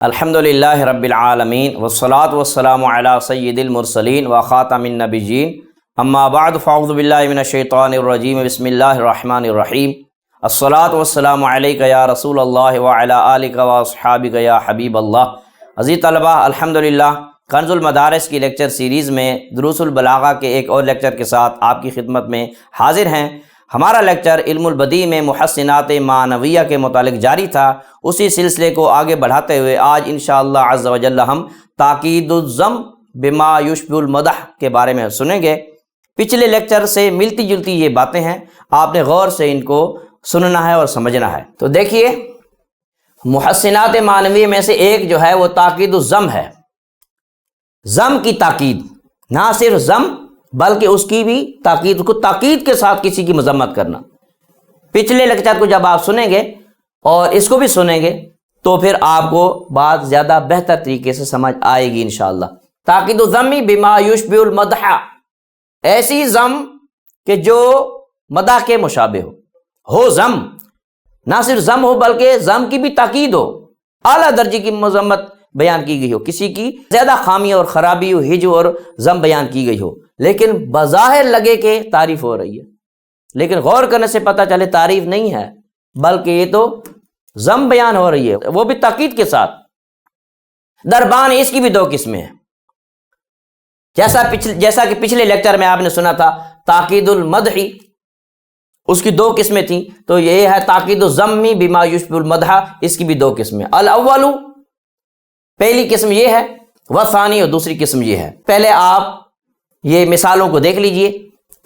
الحمدللہ رب العالمین والصلاة والسلام علی سید المرسلین و خاتم النبیین اما بعد فاعوذ باللہ من الشیطان الرجیم بسم اللہ الرحمن الرحیم الصلاة والسلام علیک یا رسول اللہ وعلی آلک و اصحابک یا حبیب اللہ۔ عزیز طلبہ، الحمدللہ کنز المدارس کی لیکچر سیریز میں دروس البلاغہ کے ایک اور لیکچر کے ساتھ آپ کی خدمت میں حاضر ہیں۔ ہمارا لیکچر علم البدیع میں محسنات معنویہ کے متعلق جاری تھا۔ اسی سلسلے کو آگے بڑھاتے ہوئے آج انشاءاللہ عز و جل ہم تاکید الضم بما یشبہ المدح کے بارے میں سنیں گے۔ پچھلے لیکچر سے ملتی جلتی یہ باتیں ہیں، آپ نے غور سے ان کو سننا ہے اور سمجھنا ہے۔ تو دیکھیے، محسنات معنویہ میں سے ایک جو ہے وہ تاکید الضم ہے۔ ضم کی تاکید، نہ صرف ضم بلکہ اس کی بھی تاکید، کو تاکید کے ساتھ کسی کی مذمت کرنا۔ پچھلے لیکچر کو جب آپ سنیں گے اور اس کو بھی سنیں گے تو پھر آپ کو بات زیادہ بہتر طریقے سے سمجھ آئے گی انشاءاللہ۔ تاکید الضم بما یشبہ المدح، ایسی ضم کہ جو مدح کے مشابہ ہو ضم، نہ صرف ضم ہو بلکہ ضم کی بھی تاکید ہو، اعلیٰ درجے کی مذمت بیان کی گئی ہو، کسی کی زیادہ خامی اور خرابی ہو، ہجو اور ضم بیان کی گئی ہو، لیکن بظاہر لگے کہ تعریف ہو رہی ہے، لیکن غور کرنے سے پتہ چلے تعریف نہیں ہے بلکہ یہ تو ضم بیان ہو رہی ہے، وہ بھی تاکید کے ساتھ۔ دربان اس کی بھی دو قسمیں ہیں، جیسا کہ پچھلے لیکچر میں آپ نے سنا تھا تاکید المدح، اس کی دو قسمیں تھیں، تو یہ ہے تاکید الضم بما یشبہ المدح، اس کی بھی دو قسمیں۔ الاول، پہلی قسم یہ ہے، والثانی، اور دوسری قسم یہ ہے۔ پہلے آپ یہ مثالوں کو دیکھ لیجئے،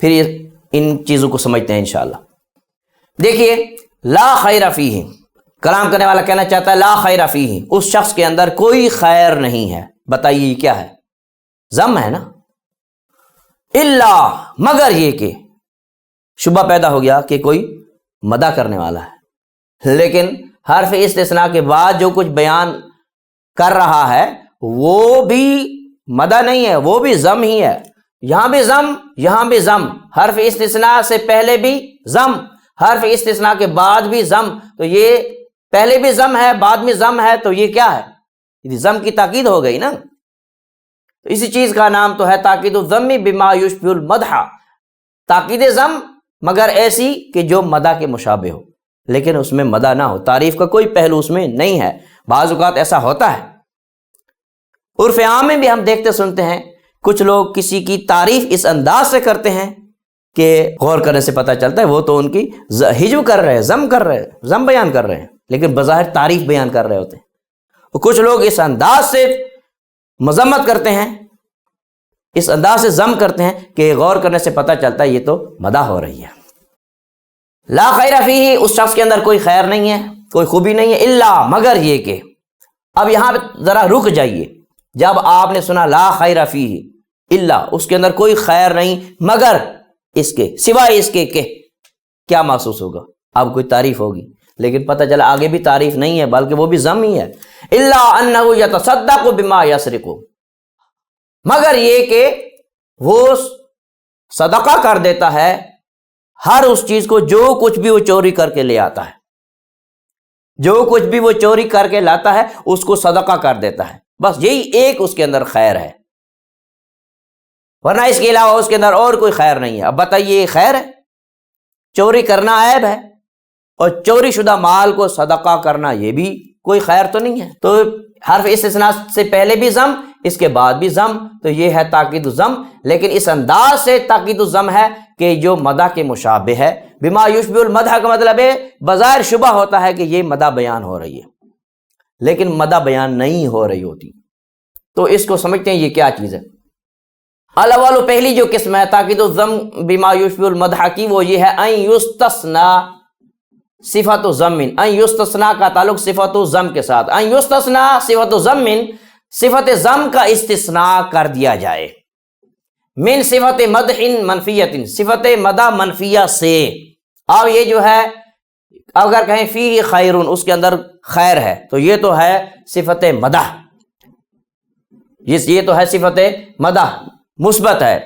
پھر ان چیزوں کو سمجھتے ہیں انشاءاللہ۔ دیکھیے، لا خیر فیہ، کلام کرنے والا کہنا چاہتا ہے لا خیر فیہ، اس شخص کے اندر کوئی خیر نہیں ہے۔ بتائیے یہ کیا ہے؟ ضم ہے نا۔ الا، مگر یہ کہ، شبہ پیدا ہو گیا کہ کوئی مدح کرنے والا ہے، لیکن حرف استثناء کے بعد جو کچھ بیان کر رہا ہے وہ بھی مدح نہیں ہے، وہ بھی ضم ہی ہے۔ یہاں بھی ضم، یہاں بھی ضم، حرف استثناء سے پہلے بھی ضم، حرف استثناء کے بعد بھی ضم، تو یہ پہلے بھی ضم ہے بعد میں ضم ہے، تو یہ کیا ہے؟ یہ ضم کی تاکید ہو گئی نا۔ تو اسی چیز کا نام تو ہے تاکید الضم بما یشبہ المدح، تاکید ضم مگر ایسی کہ جو مدح کے مشابہ ہو، لیکن اس میں مدح نہ ہو، تعریف کا کوئی پہلو اس میں نہیں ہے۔ بعض اوقات ایسا ہوتا ہے، عرف عام میں بھی ہم دیکھتے سنتے ہیں، کچھ لوگ کسی کی تعریف اس انداز سے کرتے ہیں کہ غور کرنے سے پتہ چلتا ہے وہ تو ان کی ہجو کر رہے ہیں، ضم کر رہے ہیں، ضم بیان کر رہے ہیں، لیکن بظاہر تعریف بیان کر رہے ہوتے ہیں۔ اور کچھ لوگ اس انداز سے مذمت کرتے ہیں، اس انداز سے ضم کرتے ہیں کہ غور کرنے سے پتہ چلتا ہے یہ تو مدح ہو رہی ہے۔ لا خیر فیہ، اس شخص کے اندر کوئی خیر نہیں ہے، کوئی خوبی نہیں ہے، الا، مگر یہ کہ۔ اب یہاں پہ ذرا رک جائیے، جب آپ نے سنا لا خیر فیہ الا، اس کے اندر کوئی خیر نہیں مگر اس کے، سوائے اس کے، کہ کیا محسوس ہوگا؟ اب کوئی تعریف ہوگی، لیکن پتہ چلا آگے بھی تعریف نہیں ہے بلکہ وہ بھی ضم ہی ہے۔ الا انہ یتصدق بما یسرق، مگر یہ کہ وہ صدقہ کر دیتا ہے ہر اس چیز کو جو کچھ بھی وہ چوری کر کے لے آتا ہے، جو کچھ بھی وہ چوری کر کے لاتا ہے اس کو صدقہ کر دیتا ہے، بس یہی ایک اس کے اندر خیر ہے، ورنہ اس کے علاوہ اس کے اندر اور کوئی خیر نہیں ہے۔ اب بتائیے یہ خیر ہے؟ چوری کرنا عیب ہے، اور چوری شدہ مال کو صدقہ کرنا یہ بھی کوئی خیر تو نہیں ہے۔ تو حرف استثناء سے پہلے بھی ضم، اس کے بعد بھی ضم، تو یہ ہے تاکید الضم، لیکن اس انداز سے تاکید الضم ہے کہ جو مدح کے مشابہ ہے۔ بما یشبہ المدح کا مطلب ہے بظاہر شبہ ہوتا ہے کہ یہ مدح بیان ہو رہی ہے، لیکن مدح بیان نہیں ہو رہی ہوتی۔ تو اس کو سمجھتے ہیں یہ کیا چیز ہے۔ الاول، پہلی جو قسم ہے تاکید الضم بما یشبہ المدح کی، وہ یہ ہے ان یستثنى صفت ضم، ان یستثنى کا تعلق صفت ضم کے ساتھ، ان یستثنى صفت ضم، صفت ضم کا استثناء کر دیا جائے، من صفت مدح منفیت، صفت مدح منفیہ سے۔ اب یہ جو ہے اگر کہیں فی خیر، اس کے اندر خیر ہے، تو یہ تو ہے صفت مدح، یہ تو ہے صفت مدح مثبت ہے،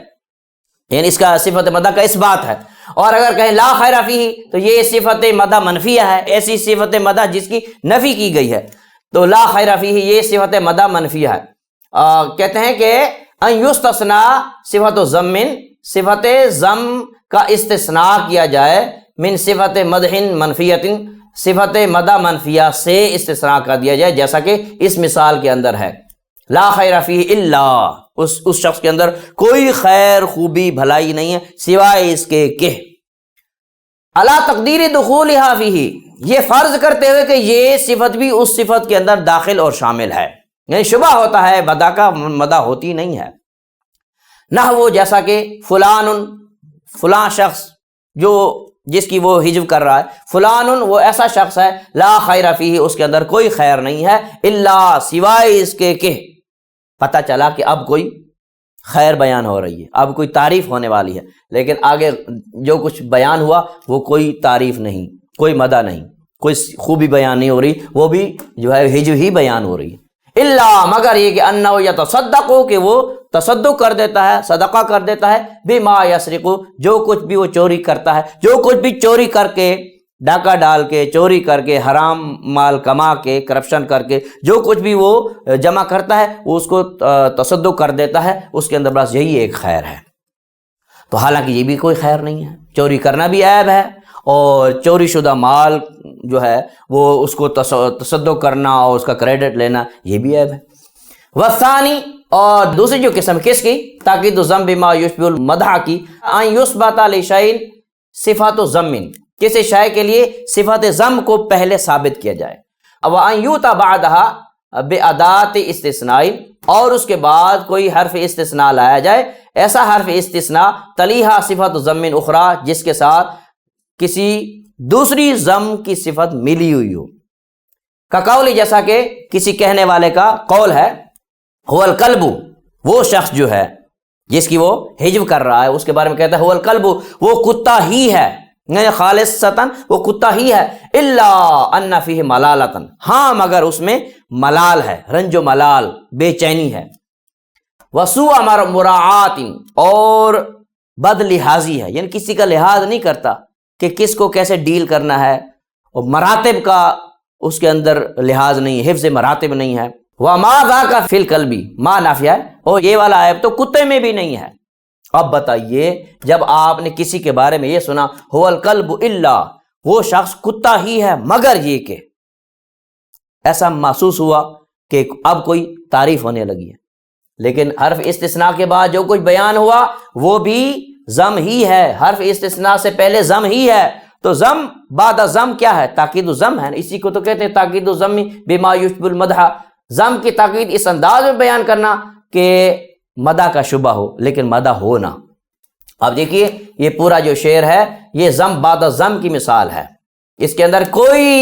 یعنی اس کا صفت مدح کا اس بات ہے۔ اور اگر کہیں لا خیر فیہ تو یہ صفت مدح منفیہ ہے، ایسی صفت مدح جس کی نفی کی گئی ہے۔ تو لا خیر فیہ یہ صفت مدح منفیہ ہے. کہتے ہیں کہ ان یستثنا صفت ضم، صفت ضم کا استثناء کیا جائے، من صفت مدح منفیت، صفت مدح منفیہ سے استثناء کر دیا جائے، جیسا کہ اس مثال کے اندر ہے. لا خیر فیہ الا، اس شخص کے اندر کوئی خیر خوبی بھلائی نہیں ہے سوائے اس کے کہ علی تقدیر دخولہا فیہ، یہ فرض کرتے ہوئے کہ یہ صفت بھی اس صفت کے اندر داخل اور شامل ہے. یعنی شبہ ہوتا ہے مدح کا، مدح ہوتی نہیں ہے. نہ وہ جیسا کہ فلاں شخص جو جس کی وہ حجب کر رہا ہے، فلان وہ ایسا شخص ہے، لا خیر فیہ اس کے اندر کوئی خیر نہیں ہے، الا سوائے اس کے کہ پتہ چلا کہ اب کوئی خیر بیان ہو رہی ہے، اب کوئی تعریف ہونے والی ہے، لیکن آگے جو کچھ بیان ہوا وہ کوئی تعریف نہیں، کوئی مدح نہیں، کوئی خوبی بیان نہیں ہو رہی، وہ بھی جو ہے حجب ہی بیان ہو رہی ہے. الا مگر یہ کہ انہ یتصدق، کہ وہ تصدق کر دیتا ہے، صدقہ کر دیتا ہے، بما یسرق، جو کچھ بھی وہ چوری کرتا ہے، جو کچھ بھی چوری کر کے، ڈاکہ ڈال کے، چوری کر کے، حرام مال کما کے، کرپشن کر کے جو کچھ بھی وہ جمع کرتا ہے وہ اس کو تصدق کر دیتا ہے، اس کے اندر بس یہی ایک خیر ہے. تو حالانکہ یہ بھی کوئی خیر نہیں ہے، چوری کرنا بھی عیب ہے، اور چوری شدہ مال جو ہے وہ اس کو تصدق کرنا اور اس کا کریڈٹ لینا یہ بھی عیب ہے. والثانی، اور دوسری جو قسم کس کی، تاکید ضم بما یشبہ المدح کی، ان یثبت لشیء صفات ضم، کسی شے کے لیے صفت ضم کو پہلے ثابت کیا جائے، وان یؤتی بعدها بادات استثناء، اور اس کے بعد کوئی حرف استثناء لایا جائے، ایسا حرف استثناء تلیہا صفت ضم اخری، جس کے ساتھ کسی دوسری ضم کی صفت ملی ہوئی ہو. کا قول، جیسا کہ کسی کہنے والے کا قول ہے، هو الکلب، وہ شخص جو ہے جس کی وہ حجب کر رہا ہے اس کے بارے میں کہتا ہے هو الکلب، وہ کتا ہی ہے، یعنی خالصتاً وہ کتا ہی ہے، الا ان فیہ ملالۃ، ہاں مگر اس میں ملال ہے، رنج و ملال، بے چینی ہے، وسوء مراعات، اور بد لحاظی ہے، یعنی کسی کا لحاظ نہیں کرتا کہ کس کو کیسے ڈیل کرنا ہے، اور مراتب کا اس کے اندر لحاظ نہیں، حفظ مراتب نہیں ہے. وما ذاک فی الکلب، ما نافیہ ہے، اور یہ والا عیب تو کتے میں بھی نہیں ہے. اب بتائیے، جب آپ نے کسی کے بارے میں یہ سنا هو الکلب الا، وہ شخص کتا ہی ہے مگر یہ کہ، ایسا محسوس ہوا کہ اب کوئی تعریف ہونے لگی ہے، لیکن حرف استثناء کے بعد جو کچھ بیان ہوا وہ بھی ضم ہی ہے، حرف استثناء سے پہلے ضم ہی ہے. تو ضم بعد ضم کیا ہے؟ تاکید ضم ہے، اسی کو تو کہتے ہیں تاکید ضم بما یشبہ المدح، ضم کی تاکید اس انداز میں بیان کرنا کہ مدح کا شبہ ہو لیکن مدح ہو نہ. اب دیکھیے یہ پورا جو شعر ہے یہ ضم بعد ضم کی مثال ہے، اس کے اندر کوئی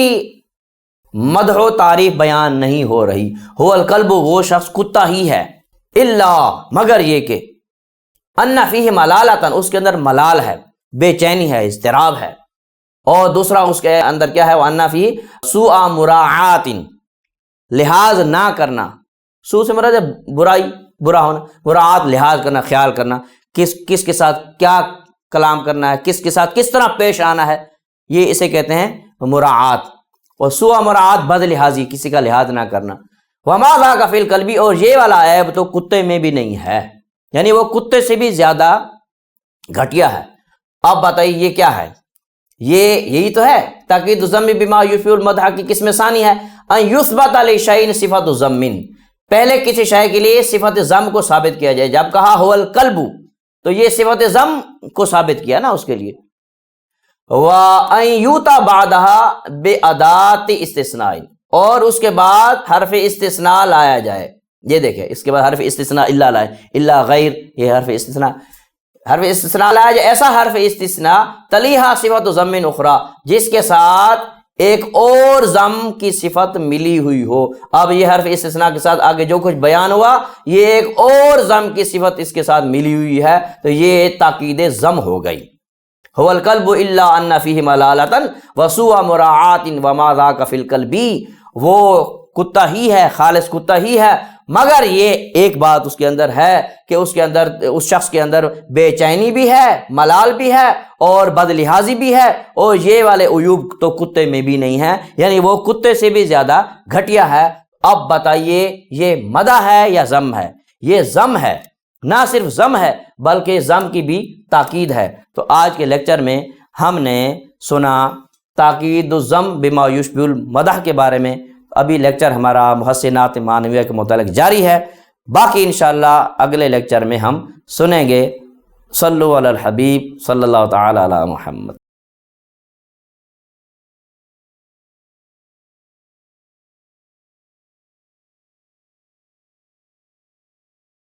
مدح و تعریف بیان نہیں ہو رہی. هو الکلب، وہ شخص کتا ہی ہے، الا مگر یہ کہ ان فیہ ملالۃ، اس کے اندر ملال ہے، بے چینی ہے، اضطراب ہے. اور دوسرا اس کے اندر کیا ہے، وان فیہ سوء مراعات، لحاظ نہ کرنا، سو سے مراد ہے برائی، برا ہونا، مراعات لحاظ کرنا، خیال کرنا، کس کے ساتھ کیا کلام کرنا ہے، کس کے ساتھ کس طرح پیش آنا ہے، یہ اسے کہتے ہیں مراعات. اور سوء مراعات بد لحاظی، کسی کا لحاظ نہ کرنا. وما ذاک فی الکلب، اور یہ والا عیب تو کتے میں بھی نہیں ہے، یعنی وہ کتے سے بھی زیادہ گھٹیا ہے. اب بتائیے یہ کیا ہے، یہی تو ہے تاکید ضم بما یشبہ المدح کی قسم ثانی ہے، ان یثبت لشیء صفت ضم، پہلے کسی شے کے لیے صفت ضم کو ثابت کیا جائے. جب کہا هو الکلب تو یہ صفت ضم کو ثابت کیا نا اس کے لیے. وان یؤتی بعدها بادات استثناء، اور اس کے بعد حرف استثناء لایا جائے. یہ دیکھیں اس کے بعد حرف استثناء الا لائے، الا غیر، یہ حرف استثناء لایا جائے، ایسا حرف استثناء تلیہا صفت ضم اخری، جس کے ساتھ ایک اور ضم کی صفت ملی ہوئی ہو. اب یہ حرف استثناء کے ساتھ آگے جو کچھ بیان ہوا یہ ایک اور ضم کی صفت اس کے ساتھ ملی ہوئی ہے، تو یہ تاکید ضم ہو گئی. هو الکلب الا ان فیہ ملالۃ وسوء مراعات وما ذاک فی الکلب، وہ کتا ہی ہے، خالص کتا ہی ہے، مگر یہ ایک بات اس کے اندر ہے کہ اس کے اندر، اس شخص کے اندر بے چینی بھی ہے، ملال بھی ہے، اور بد لحاظی بھی ہے، اور یہ والے عیوب تو کتے میں بھی نہیں ہیں، یعنی وہ کتے سے بھی زیادہ گھٹیا ہے. اب بتائیے یہ مدح ہے یا ذم ہے؟ یہ ذم ہے، نہ صرف ذم ہے بلکہ ذم کی بھی تاکید ہے۔ تو آج کے لیکچر میں ہم نے سنا تاکید الذم بما یشبہ المدح کے بارے میں۔ ابھی لیکچر ہمارا محسنات معنویہ کے متعلق جاری ہے، باقی انشاءاللہ اگلے لیکچر میں ہم سنیں گے۔ صلو علی الحبیب صلی اللہ تعالی علی محمد۔